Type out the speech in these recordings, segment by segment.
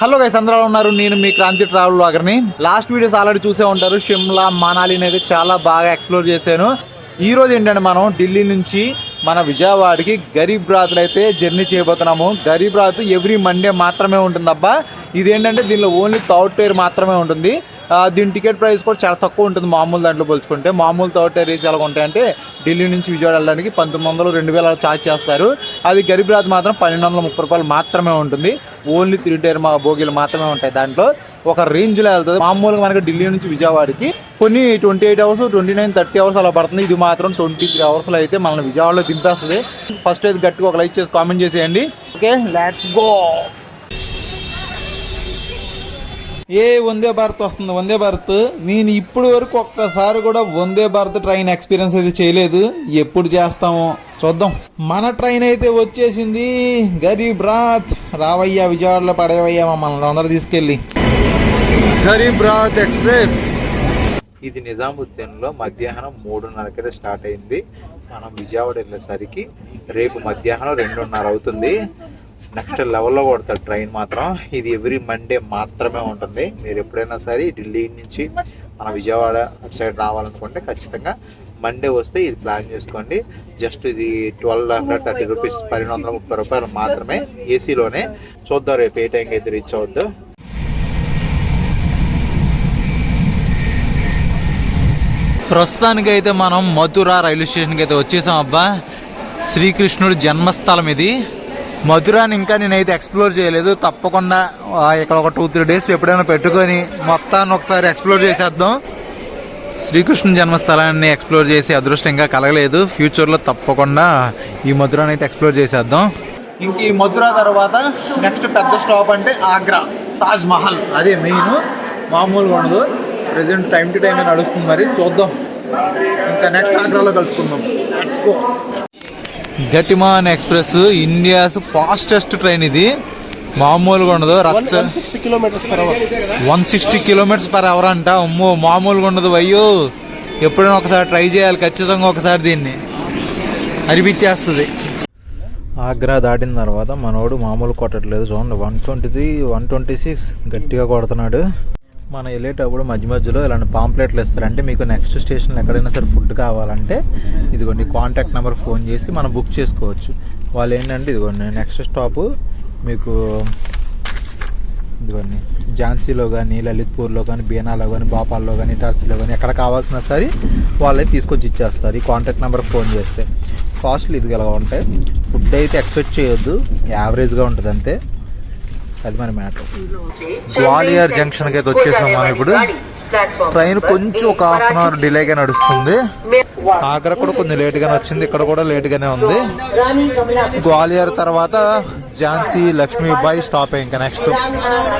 Hello guys, అందరూ ఉన్నారు. నేను మీ క్రాంతి ట్రావెల్ బ్లాగర్ని. లాస్ట్ వీడియోస్ ఆల్రెడీ చూసే ఉంటారు. షిమ్లా, మనాలిని అయితే చాలా బాగా ఎక్స్ప్లోర్ చేశాను. ఈరోజు ఏంటంటే మనం ఢిల్లీ నుంచి మన విజయవాడకి గరీబ్ రాత్లు అయితే జర్నీ చేయబోతున్నాము. గరీబ్ రాత్ ఎవ్రీ మండే మాత్రమే ఉంటుంది అబ్బా. ఇదేంటంటే దీనిలో ఓన్లీ థర్డ్ టైర్ మాత్రమే ఉంటుంది. దీని టికెట్ ప్రైస్ కూడా చాలా తక్కువ ఉంటుంది మామూలు దాంట్లో పోల్చుకుంటే. మామూలు థర్డ్ టైర్ రేస్ ఎలా ఉంటాయంటే ఢిల్లీ నుంచి విజయవాడ వెళ్ళడానికి 1900 2000 ఛార్జ్ చేస్తారు. అది గరీబ్ రాత్ మాత్రం 1230 రూపాయలు మాత్రమే ఉంటుంది. ఓన్లీ 3 టైర్ మా బోగీలు మాత్రమే ఉంటాయి. దాంట్లో ఒక రేంజ్లో వెళ్తుంది. మామూలుగా మనకి ఢిల్లీ నుంచి విజయవాడకి కొన్ని 28 అవర్స్, 29, 30 అవర్స్ అలా పడుతుంది. ఇది మాత్రం 23 అవర్స్లో అయితే మనల్ని విజయవాడలో దింపేస్తుంది. ఫస్ట్ అయితే గట్టిగా ఒక లైక్ చేసి కామెంట్ చేసేయండి. Okay, let's go. Vande Bharat వస్తుంది. వందే భారత్ నేను ఇప్పుడు వరకు ఒక్కసారి కూడా వందే భారత్ ట్రైన్ ఎక్స్పీరియన్స్ అయితే చేయలేదు. ఎప్పుడు చేస్తామో చూద్దాం. మన ట్రైన్ అయితే వచ్చేసింది. గరీబ్ రాత్ రావయ్యా, విజయవాడలో పడేవయ్యా మమ్మల్ని అందరూ తీసుకెళ్ళి. గరీబ్ రాత్ ఎక్స్ప్రెస్ ఇది నిజాముద్దీన్లో మధ్యాహ్నం 3:30 స్టార్ట్ అయింది. మనం విజయవాడ వెళ్ళేసరికి రేపు మధ్యాహ్నం 2:30 అవుతుంది. నెక్స్ట్ లెవెల్లో కొడతాడు ట్రైన్ మాత్రం. ఇది ఎవ్రీ మండే మాత్రమే ఉంటుంది. మీరు ఎప్పుడైనా సరే ఢిల్లీ నుంచి మన విజయవాడ అటు సైడ్ రావాలనుకుంటే ఖచ్చితంగా మండే వస్తే ఇది ప్లాన్ చేసుకోండి. జస్ట్ ఇది 1230 రూపీస్, 1230 రూపాయలు మాత్రమే ఏసీలోనే. చూద్దాం రేపు ఏ టైంకి అయితే రీచ్ అవద్దు. ప్రస్తుతానికి అయితే మనం మథుర రైల్వే స్టేషన్కి అయితే వచ్చేసాం అబ్బా. శ్రీకృష్ణుడు జన్మస్థలం ఇది. మథురాని ఇంకా నేనైతే ఎక్స్ప్లోర్ చేయలేదు. తప్పకుండా ఇక్కడ ఒక 2-3 డేస్ ఎప్పుడైనా పెట్టుకొని మొత్తాన్ని ఒకసారి ఎక్స్ప్లోర్ చేసేద్దాం. శ్రీకృష్ణుని జన్మస్థలాన్ని ఎక్స్ప్లోర్ చేసే అదృష్టం ఇంకా కలగలేదు. ఫ్యూచర్లో తప్పకుండా ఈ మథురాని అయితే ఎక్స్ప్లోర్ చేసేద్దాం. ఇంక ఈ మథుర తర్వాత నెక్స్ట్ పెద్ద స్టాప్ అంటే ఆగ్రా, తాజ్ మహల్. అదే మెయిన్, మామూలుగా ఉండదు. ప్రెజెంట్ టైం టు టైం నడుస్తుంది. మరి చూద్దాం. ఇంకా నెక్స్ట్ ఆగ్రాలో కలుసుకుందాం. Let's go. Gatiman express India's fastest train ఇది. మామూలుగా ఉండదు. 160 km/h అంట. అమ్మో, మామూలుగా ఉండదు. అయ్యో, ఎప్పుడైనా ఒకసారి ట్రై చేయాలి ఖచ్చితంగా. ఒకసారి దీన్ని అనిపించేస్తుంది. ఆగ్రా దాటిన తర్వాత మనోడు మామూలు కొట్టట్లేదు. చూడండి, 123, 126 గట్టిగా కొడుతున్నాడు. మనం వెళ్ళేటప్పుడు మధ్యలో ఇలాంటి పాంప్లెట్లు ఇస్తారంటే మీకు నెక్స్ట్ స్టేషన్లో ఎక్కడైనా సరే ఫుడ్ కావాలంటే ఇదిగోండి కాంటాక్ట్ నెంబర్ ఫోన్ చేసి మనం బుక్ చేసుకోవచ్చు. వాళ్ళు ఏంటంటే ఇదిగోండి నెక్స్ట్ స్టాపు మీకు ఇదిగోండి ఝాన్సీలో కానీ, లలిత్పూర్లో కానీ, బీనాలో కానీ, భోపాల్లో కానీ, ఇటార్సీలో కానీ ఎక్కడ కావాల్సిన సరే వాళ్ళైతే తీసుకొచ్చి ఇచ్చేస్తారు. ఈ కాంటాక్ట్ నెంబర్ ఫోన్ చేస్తే. కాస్ట్లు ఇదిగలా ఉంటాయి. ఫుడ్ అయితే ఎక్స్పెక్ట్ చేయొద్దు, యావరేజ్గా ఉంటుంది అంతే. అది మన మ్యాటర్. గ్వాలియర్ జంక్షన్కి అయితే వచ్చేసాం మనం. ఇప్పుడు ట్రైన్ కొంచెం ఒక ½ అవర్ డిలేగా నడుస్తుంది. ఆగ్రా కూడా కొంచెం లేట్గానే వచ్చింది. ఇక్కడ కూడా లేట్గానే ఉంది. గ్వాలియర్ తర్వాత ఝాన్సీ, లక్ష్మీబాయి స్టాప్. ఇంకా నెక్స్ట్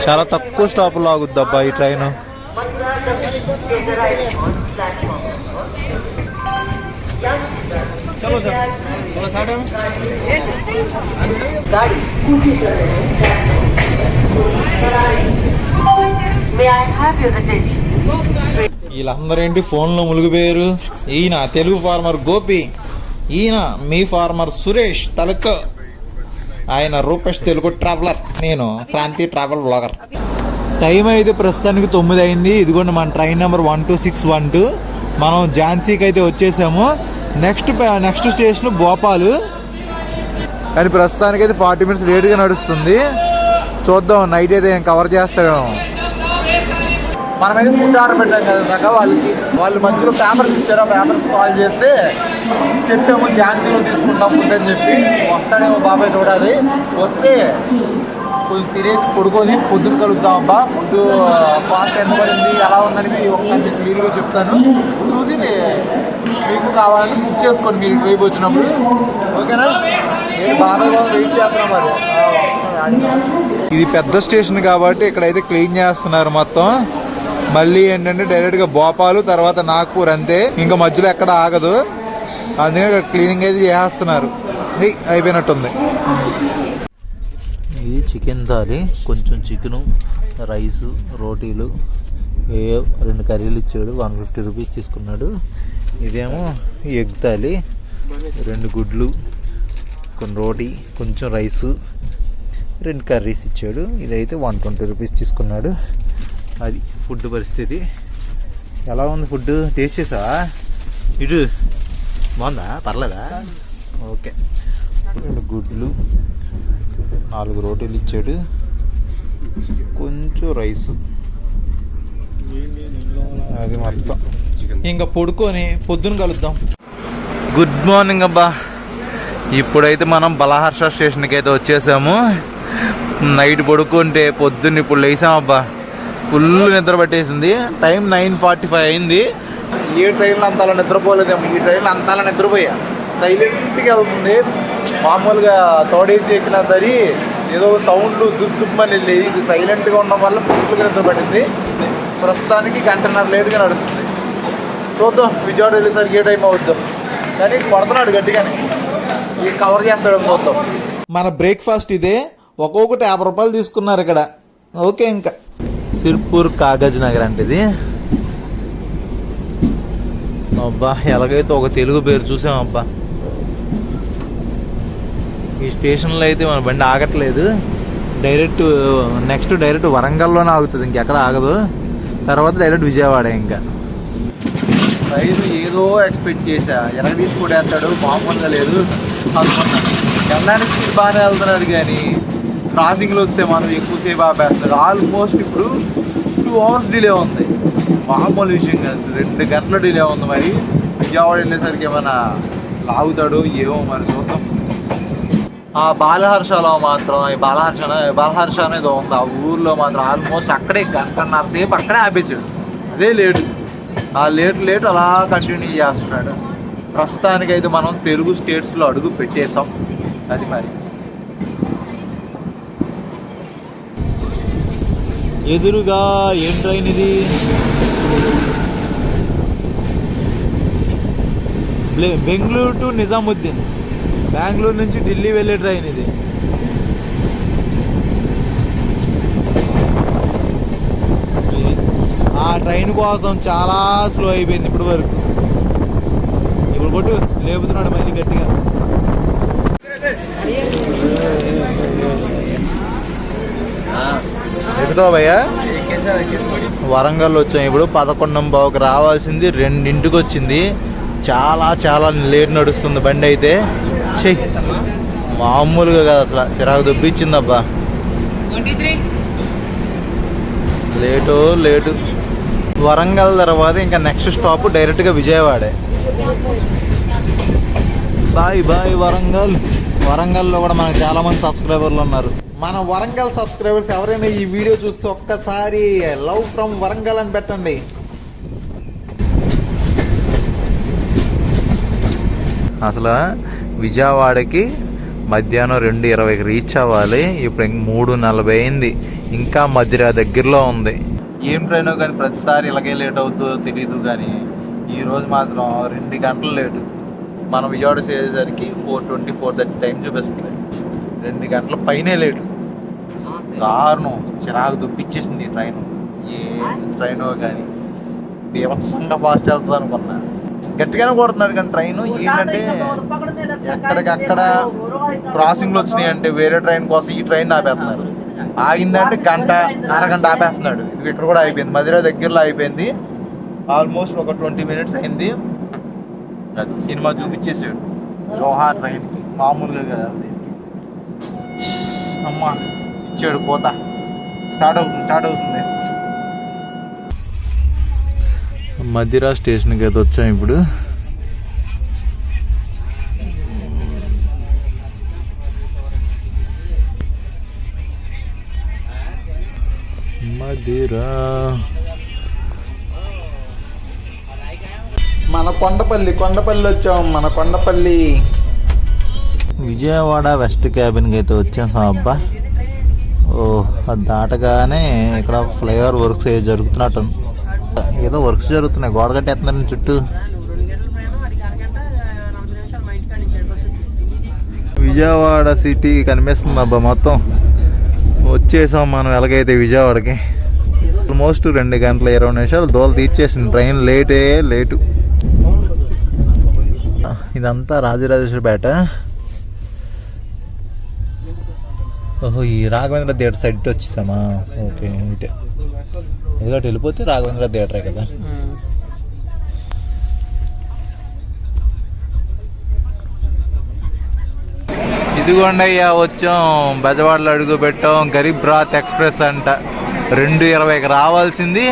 చాలా తక్కువ స్టాపులు ఆగుద్ది అబ్బా ఈ ట్రైన్. వీళ్ళందరూ ఏంటి ఫోన్లో మునిగిపోయారు. ఈయన తెలుగు ఫార్మర్ గోపి, ఈయన మీ ఫార్మర్ సురేష్ తలక్, ఆయన రూపేష్ తెలుగు ట్రావెలర్, నేను క్రాంతి ట్రావెల్ బ్లాగర్. టైం అయితే ప్రస్తుతానికి 9 అయింది. ఇదిగోండి మన ట్రైన్ నెంబర్ 12612. మనం ఝాన్సీకి అయితే వచ్చేసాము. Next station Bhopal. కానీ ప్రస్తుతానికి అయితే 40 minutes లేట్గా నడుస్తుంది. చూద్దాం నైట్ అయితే ఏం కవర్ చేస్తాడేమో. మనమైతే ఫుడ్ ఆర్డర్ పెట్టాం కదా దాకా. వాళ్ళు మధ్యలో పేపర్స్ ఇచ్చారు. ఆ పేపర్స్ కాల్ చేస్తే చెప్పాము ఝాన్సీలో తీసుకుంటాం ఫుడ్ అని చెప్పి. వస్తాడేమో బాబాయ్, చూడాలి. వస్తే కొంచెం తినేసి పడుకొని పొద్దున కలుద్దాం అబ్బా. ఫుడ్ కాస్ట్ ఎంత పడింది, ఎలా ఉందనేది ఒకసారి మీకు క్లియర్గా చెప్తాను. చూసి మీకు కావాలంటే బుక్ చేసుకోండి మీరు రేపు వచ్చినప్పుడు. ఓకేనా? బాబాయ్ వాళ్ళు వెయిట్ చేస్తున్నాం. మరి ఇది పెద్ద స్టేషన్ కాబట్టి ఇక్కడైతే క్లీన్ చేస్తున్నారు మొత్తం. మళ్ళీ ఏంటంటే డైరెక్ట్గా భోపాల్ తర్వాత నాగ్పూర్ అంతే. ఇంకా మధ్యలో ఎక్కడ ఆగదు. అందుకని ఇక్కడ క్లీనింగ్ అయితే చేస్తున్నారు. అయిపోయినట్టుంది. ఇది చికెన్ థాలి. కొంచెం చికెను, రైసు, రోటీలు, 2 కర్రీలు ఇచ్చాడు. 150 రూపీస్ తీసుకున్నాడు. ఇదేమో ఎగ్ థాలి, 2 గుడ్లు, కొన్ని రోటీ, కొంచెం రైసు, 2 కర్రీస్ ఇచ్చాడు. ఇదైతే 120 రూపీస్ తీసుకున్నాడు. అది ఫుడ్ పరిస్థితి. ఎలా ఉంది ఫుడ్? టేస్ట్ చేసావా? ఇటు బాగుందా? పర్లేదా? ఓకే. 2 గుడ్లు, 4 రోటీలు ఇచ్చాడు, కొంచెం రైసు, అది మొత్తం. ఇంకా పడుకొని పొద్దున కలుద్దాం. గుడ్ మార్నింగ్ అబ్బా. ఇప్పుడైతే మనం బలహర్ష స్టేషన్కి అయితే వచ్చేసాము. నైట్ పడుకుంటే పొద్దున్న ఇప్పుడు లేసామబ్బా. ఫుల్ నిద్ర పట్టేసింది. టైం 9:45 అయింది. ఏ ట్రైన్లో అంతలా నిద్రపోలేదేమో. ఈ ట్రైన్లో అంతలా నిద్రపోయా. సైలెంట్గా వెళ్తుంది. మామూలుగా తోడేసి ఎక్కినా సరే ఏదో సౌండ్లు జుమ్మని వెళ్ళేది. ఇది సైలెంట్గా ఉండడం వల్ల ఫుల్గా నిద్ర పట్టింది. ప్రస్తుతానికి 1.5 లేట్గా నడుస్తుంది. చూద్దాం విజయవాడ వెళ్ళేసరికి ఏ టైం అవుద్దాం. కానీ కొడుతున్నాడు గట్టిగానే. ఈ కవర్ చేస్తాడు మొత్తం. మన బ్రేక్ఫాస్ట్ ఇదే. ఒక్కొక్కటి 50 రూపాయలు తీసుకున్నారు ఇక్కడ. ఓకే. ఇంకా సిర్పూర్ కాగజ్ నగర్ అంటే ఇది. అబ్బా ఎలాగైతే ఒక తెలుగు పేరు చూసామబ్బా. ఈ స్టేషన్లో అయితే మన బండి ఆగట్లేదు. నెక్స్ట్ డైరెక్ట్ వరంగల్లోనే ఆగుతుంది, ఇంకెక్కడ ఆగదు. తర్వాత డైరెక్ట్ విజయవాడ. ఇంకా రైలు ఏదో ఎక్స్పెక్ట్ చేశా, ఎలాగ తీసుకుంటేస్తాడు, మామూలుగా లేదు అనుకున్నా. వెళ్ళడానికి స్పీడ్ బాగానే వెళ్తున్నాడు కానీ క్రాసింగ్లో వస్తే మనం ఎక్కువసేపు ఆపేస్తాడు. ఆల్మోస్ట్ ఇప్పుడు 2 అవర్స్ డిలే ఉంది. మామూలు విషయం కాదు, 2 గంటల డిలే ఉంది. మరి విజయవాడ వెళ్ళేసరికి ఏమైనా లాగుతాడు ఏమో మరి చూద్దాం. ఆ బాలహర్షలో మాత్రం బాలహర్ష అనేది ఉంది. ఆ ఊర్లో మాత్రం ఆల్మోస్ట్ అక్కడే 1.5 సేపు అక్కడే ఆపేసాడు. అదే లేటు. ఆ లేటు అలా కంటిన్యూ చేస్తున్నాడు. ప్రస్తుతానికి అయితే మనం తెలుగు స్టేట్స్లో అడుగు పెట్టేసాం. అది మరి ఎదురుగా ఏం ట్రైన్ ఇది? బెంగళూరు టు నిజాముద్దీన్. బెంగళూరు నుంచి ఢిల్లీ వెళ్ళే ట్రైన్ ఇది. ఆ ట్రైన్ కోసం చాలా స్లో అయిపోయింది ఇప్పటి వరకు. ఇప్పుడు కొట్టు లేపుతున్నాడు మళ్ళీ గట్టిగా. ఎక్కుతావా భయ్యా? వరంగల్ వచ్చాం. ఇప్పుడు 11:15కి రావాల్సింది 2ంటికి వచ్చింది. చాలా లేట్ నడుస్తుంది బండి అయితే. మామూలుగా కాదు అసలు, చిరాకు దొబ్బిచ్చిందబ్బా. లేటు. వరంగల్ తర్వాత ఇంకా నెక్స్ట్ స్టాప్ డైరెక్ట్గా విజయవాడే. బాయ్ వరంగల్. వరంగల్లో కూడా మనకు చాలా మంది సబ్స్క్రైబర్లు ఉన్నారు. మన వరంగల్ సబ్స్క్రైబర్స్ ఎవరైనా ఈ వీడియో చూస్తే ఒక్కసారి లవ్ ఫ్రమ్ వరంగల్ అని పెట్టండి. అసలు విజయవాడకి మధ్యాహ్నం 2:20కి రీచ్ అవ్వాలి. ఇప్పుడు 3:40 అయింది. ఇంకా మధ్య దగ్గరలో ఉంది. ఏం ట్రైనో కానీ ప్రతిసారి ఇలాగే లేట్ అవుతుందో తెలియదు. కానీ ఈరోజు మాత్రం 2 గంటలు లేటు. మనం విజయవాడ చేసేసరికి 4:20, 4:30 టైం చూపిస్తుంది. 2 గంటల పైనే లేటు. దారుణం. చిరాకు దుప్పిచ్చేసింది ఈ ట్రైన్. ఏ ట్రైనో కానీ బీభత్సంగా ఫాస్ట్ వెళ్తుంది అనుకున్నా. గట్టిగానే కొడుతున్నాడు కానీ ట్రైన్ ఏంటంటే ఎక్కడికక్కడ క్రాసింగ్లు వచ్చినాయి అంటే వేరే ట్రైన్ కోసం ఈ ట్రైన్ ఆపేస్తున్నారు. ఆగిందంటే అరగంట ఆపేస్తున్నాడు. ఇది ఇక్కడ కూడా అయిపోయింది. మధ్యలో దగ్గరలో అయిపోయింది. ఆల్మోస్ట్ ఒక 20 మినిట్స్ అయింది. సినిమా చూపించేసాడు జోహార్ ట్రైన్కి. మామూలుగా కదా అమ్మా. ఇచ్చాడు పోతా. స్టార్ట్ అవుతుంది. మధిరా స్టేషన్కి అయితే వచ్చాం ఇప్పుడు. మధిరా మన కొండపల్లి వచ్చాం. మన కొండపల్లి విజయవాడ వెస్ట్ క్యాబిన్కి అయితే వచ్చాం. అబ్బా అది దాటగానే ఇక్కడ ఫ్లైఓవర్ వర్క్స్ జరుగుతున్నట్టు. ఏదో వర్క్స్ జరుగుతున్నాయి. గోడ కట్టేస్తున్నారు చుట్టూ. విజయవాడ సిటీ కనిపిస్తుంది అబ్బా మొత్తం. వచ్చేసాం మనం ఎలాగైతే విజయవాడకి. ఆల్మోస్ట్ 2 గంటల 20 నిమిషాలు దోల తీర్చేసింది ట్రైన్. లేటు. ఇదంతా రాజరాజేశ్వరిపేట. ఓహో, ఈ రాఘవేంద్ర థియేటర్ సైడ్ వచ్చేసామా? ఓకే, ఇటే ఏదో వెళ్ళిపోతే రాఘవేంద్ర థియేటరే కదా. ఇదిగోండి అయ్యా, వచ్చాం బెజవాడలో అడుగు పెట్టాం. గరీబ్ రాత్ ఎక్స్ప్రెస్ అంట 2:20కి రావాల్సింది,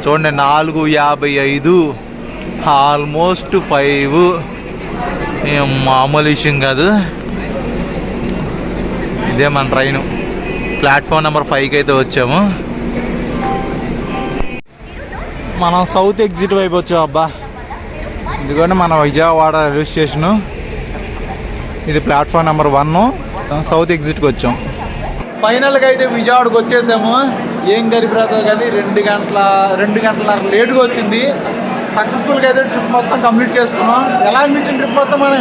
చూడండి 4:55, ఆల్మోస్ట్ 5. ఏం మామూలు విషయం కాదు. ఇదే మన ట్రైను. ప్లాట్ఫామ్ నెంబర్ 5కి అయితే వచ్చాము. మనం సౌత్ ఎగ్జిట్ వైపు వచ్చాం. అబ్బా, ఇదిగోండి మన విజయవాడ రైల్వే స్టేషను. ఇది ప్లాట్ఫామ్ నెంబర్ 1, సౌత్ ఎగ్జిట్కి వచ్చాం. ఫైనల్గా అయితే విజయవాడకి వచ్చేసాము. ఏం గరిబరాతో కానీ 2 గంటల లేటుగా వచ్చింది. సక్సెస్ఫుల్గా అయితే ట్రిప్ మొత్తం కంప్లీట్ చేసుకున్నాం. ఎలా అనిపించింది ట్రిప్ మొత్తం? మన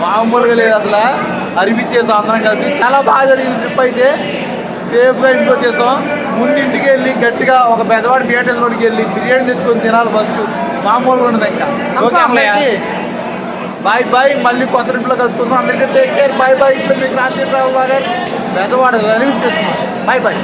మామూలుగా లేదు అసలు. అనిపించేసాం అందరం కలిసి. చాలా బాగా జరిగింది ట్రిప్ అయితే. సేఫ్గా ఇంటికి వచ్చేసాం. ముందు ఇంటికి వెళ్ళి గట్టిగా ఒక బెజవాడ బిఆర్టీఎస్ రోడ్కి వెళ్ళి బిర్యానీ తెచ్చుకొని తినాలి ఫస్ట్. మామూలుగా ఉండదు ఇంకా. ఓకే అందరికీ బాయ్ బాయ్. మళ్ళీ కొత్త ట్రిప్లో కలుసుకుందాం. అందరికీ టేక్ కేర్. Bye bye. ఇట్లా మీకు రాత్రి ట్రావెల్ బాగా Bezawada railway station. Bye bye.